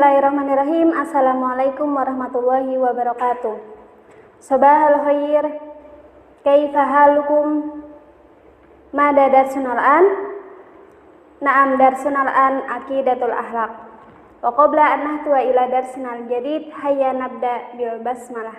Bismillahirrahmanirrahim. Assalamualaikum warahmatullahi wabarakatuh. Sabahal khair. Kaifa halukum? Mada darsunal an? Na'am darsunal an aqidatul akhlaq. Wa qabla an nahtuwa ila darsinal jadid, hayya nabda bil basmalah.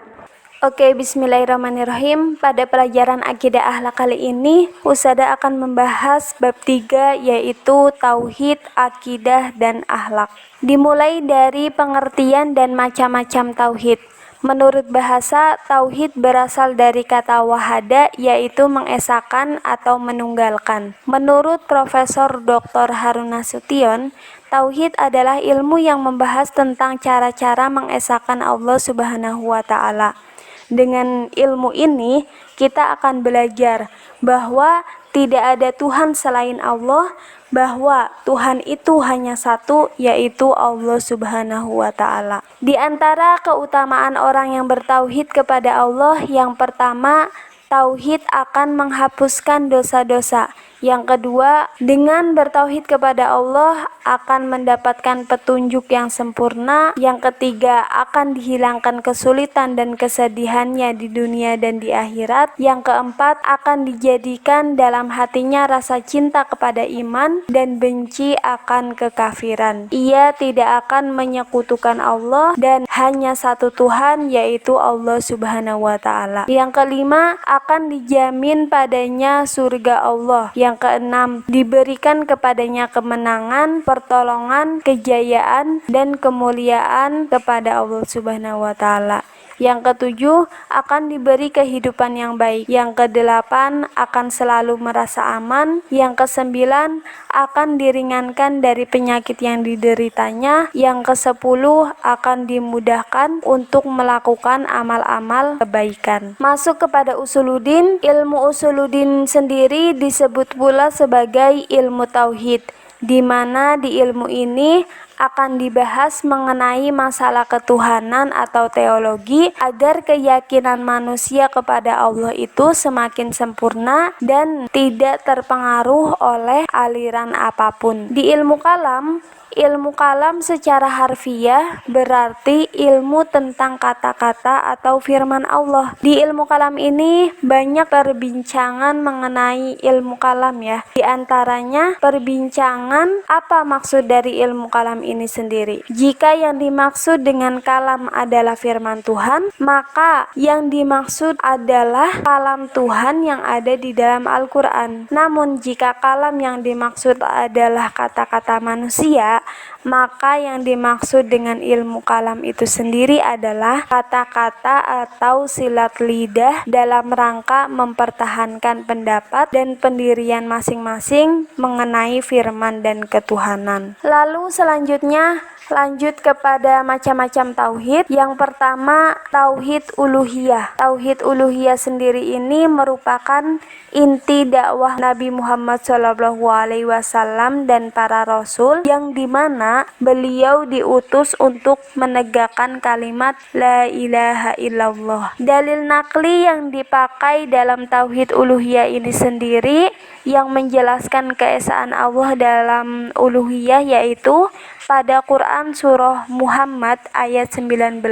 Oke, bismillahirrahmanirrahim. Pada pelajaran akidah akhlak kali ini, Usada akan membahas bab 3, yaitu tauhid, akidah, dan akhlak. Dimulai dari pengertian dan macam-macam tauhid. Menurut bahasa, tauhid berasal dari kata wahada, yaitu mengesahkan atau menunggalkan. Menurut Profesor Dr. Harun Nasution, tauhid adalah ilmu yang membahas tentang cara-cara mengesahkan Allah Subhanahu wa Ta'ala. Dengan ilmu ini, kita akan belajar bahwa tidak ada Tuhan selain Allah, bahwa Tuhan itu hanya satu, yaitu Allah Subhanahu wa Ta'ala. Di antara keutamaan orang yang bertauhid kepada Allah, yang pertama, tauhid akan menghapuskan dosa-dosa. Yang kedua, dengan bertauhid kepada Allah akan mendapatkan petunjuk yang sempurna. Yang ketiga, akan dihilangkan kesulitan dan kesedihannya di dunia dan di akhirat. Yang keempat, akan dijadikan dalam hatinya rasa cinta kepada iman dan benci akan kekafiran. Ia tidak akan menyekutukan Allah dan hanya satu Tuhan, yaitu Allah Subhanahu wa Ta'ala. Yang kelima, akan dijamin padanya surga Allah. Yang keenam, diberikan kepadanya kemenangan, pertolongan, kejayaan, dan kemuliaan kepada Allah Subhanahu wa Ta'ala. Yang ketujuh, akan diberi kehidupan yang baik. Yang kedelapan, akan selalu merasa aman. Yang kesembilan, akan diringankan dari penyakit yang dideritanya. Yang kesepuluh, akan dimudahkan untuk melakukan amal-amal kebaikan. Masuk kepada usuluddin. Ilmu usuluddin sendiri disebut pula sebagai ilmu tauhid, di mana di ilmu ini akan dibahas mengenai masalah ketuhanan atau teologi agar keyakinan manusia kepada Allah itu semakin sempurna dan tidak terpengaruh oleh aliran apapun. Di ilmu kalam secara harfiah berarti ilmu tentang kata-kata atau firman Allah. Di ilmu kalam ini banyak perbincangan mengenai ilmu kalam ya. Di antaranya perbincangan apa maksud dari ilmu kalam ini sendiri. Jika yang dimaksud dengan kalam adalah firman Tuhan, maka yang dimaksud adalah kalam Tuhan yang ada di dalam Al-Quran. Namun jika kalam yang dimaksud adalah kata-kata manusia, maka yang dimaksud dengan ilmu kalam itu sendiri adalah kata-kata atau silat lidah dalam rangka mempertahankan pendapat dan pendirian masing-masing mengenai firman dan ketuhanan. Lalu selanjutnya lanjut kepada macam-macam tauhid. Yang pertama, tauhid uluhiyah. Tauhid uluhiyah sendiri ini merupakan inti dakwah Nabi Muhammad SAW dan para rasul, yang dimana beliau diutus untuk menegakkan kalimat la ilaha illallah. Dalil nakli yang dipakai dalam tauhid uluhiyah ini sendiri yang menjelaskan keesaan Allah dalam uluhiyah yaitu pada Quran surah Muhammad ayat 19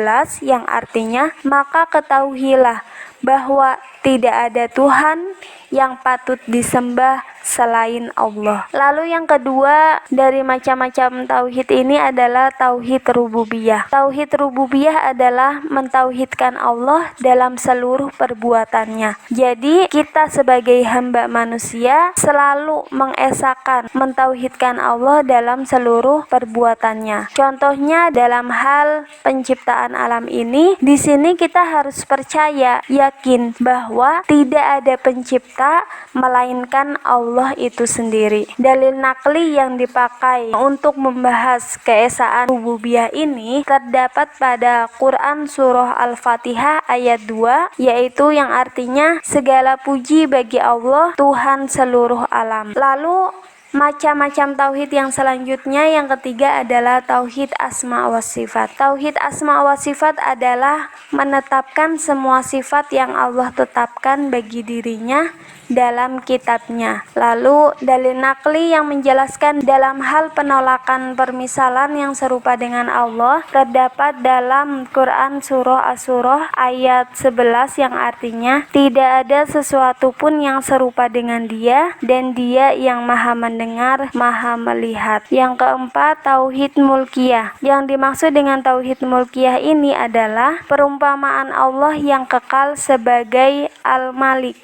yang artinya, maka ketahuilah bahwa tidak ada Tuhan yang patut disembah selain Allah. Lalu yang kedua dari macam-macam tauhid ini adalah tauhid rububiyah. Tauhid rububiyah adalah mentauhidkan Allah dalam seluruh perbuatannya. Jadi kita sebagai hamba manusia selalu mengesahkan, mentauhidkan Allah dalam seluruh perbuatannya. Contohnya dalam hal penciptaan alam ini, di sini kita harus percaya, yakin bahwa tidak ada pencipta melainkan Allah itu sendiri. Dalil nakli yang dipakai untuk membahas keesaan rububiyah ini terdapat pada Quran surah Al-Fatihah ayat 2, yaitu yang artinya segala puji bagi Allah Tuhan seluruh alam. Lalu Macam-macam tauhid yang selanjutnya, yang ketiga adalah tauhid asma wa sifat. Tauhid asma wa sifat adalah menetapkan semua sifat yang Allah tetapkan bagi dirinya dalam kitabnya. Lalu dalil nakli yang menjelaskan dalam hal penolakan permisalan yang serupa dengan Allah terdapat dalam Quran surah Asy-Syurah ayat 11 yang artinya tidak ada sesuatu pun yang serupa dengan Dia dan Dia yang Maha mendengar, Maha melihat. Yang keempat, tauhid mulkiyah. Yang dimaksud dengan tauhid mulkiyah ini adalah perumpamaan Allah yang kekal sebagai Al-Malik,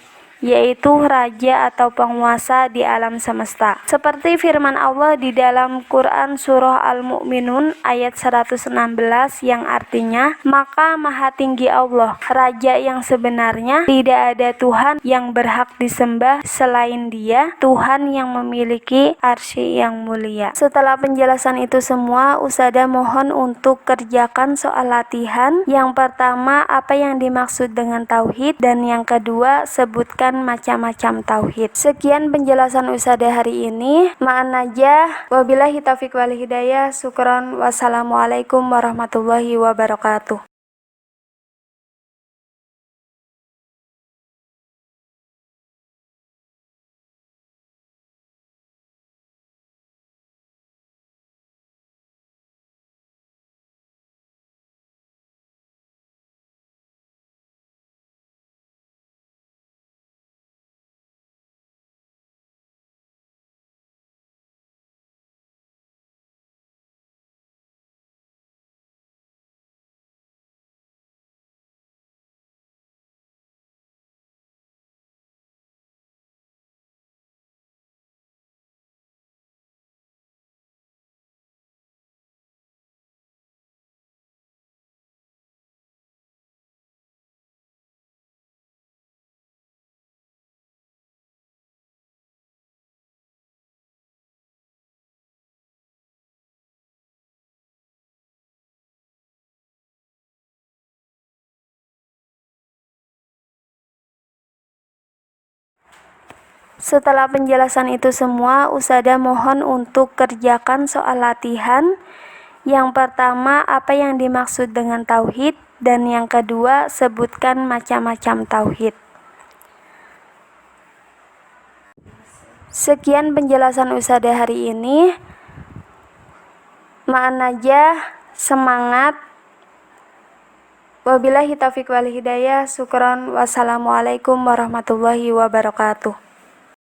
yaitu raja atau penguasa di alam semesta. Seperti firman Allah di dalam Quran surah Al-Mu'minun ayat 116 yang artinya, maka maha tinggi Allah, raja yang sebenarnya tidak ada Tuhan yang berhak disembah selain Dia, Tuhan yang memiliki arsy yang mulia. Setelah penjelasan itu semua, Ustadzah mohon untuk kerjakan soal latihan. Yang pertama, apa yang dimaksud dengan tauhid, dan yang kedua, sebutkan macam-macam tauhid. Sekian penjelasan Ustadzah hari ini. Ma'an najah. Wabillahi taufiq wal hidayah. Syukron. Wassalamualaikum warahmatullahi wabarakatuh. Setelah penjelasan itu semua, Ustadzah mohon untuk kerjakan soal latihan. Yang pertama, apa yang dimaksud dengan tauhid, dan yang kedua, sebutkan macam-macam tauhid. Sekian penjelasan Ustadzah hari ini. Ma'an najah, semangat. Wabillahi taufiq wal hidayah. Syukron. Wassalamualaikum warahmatullahi wabarakatuh.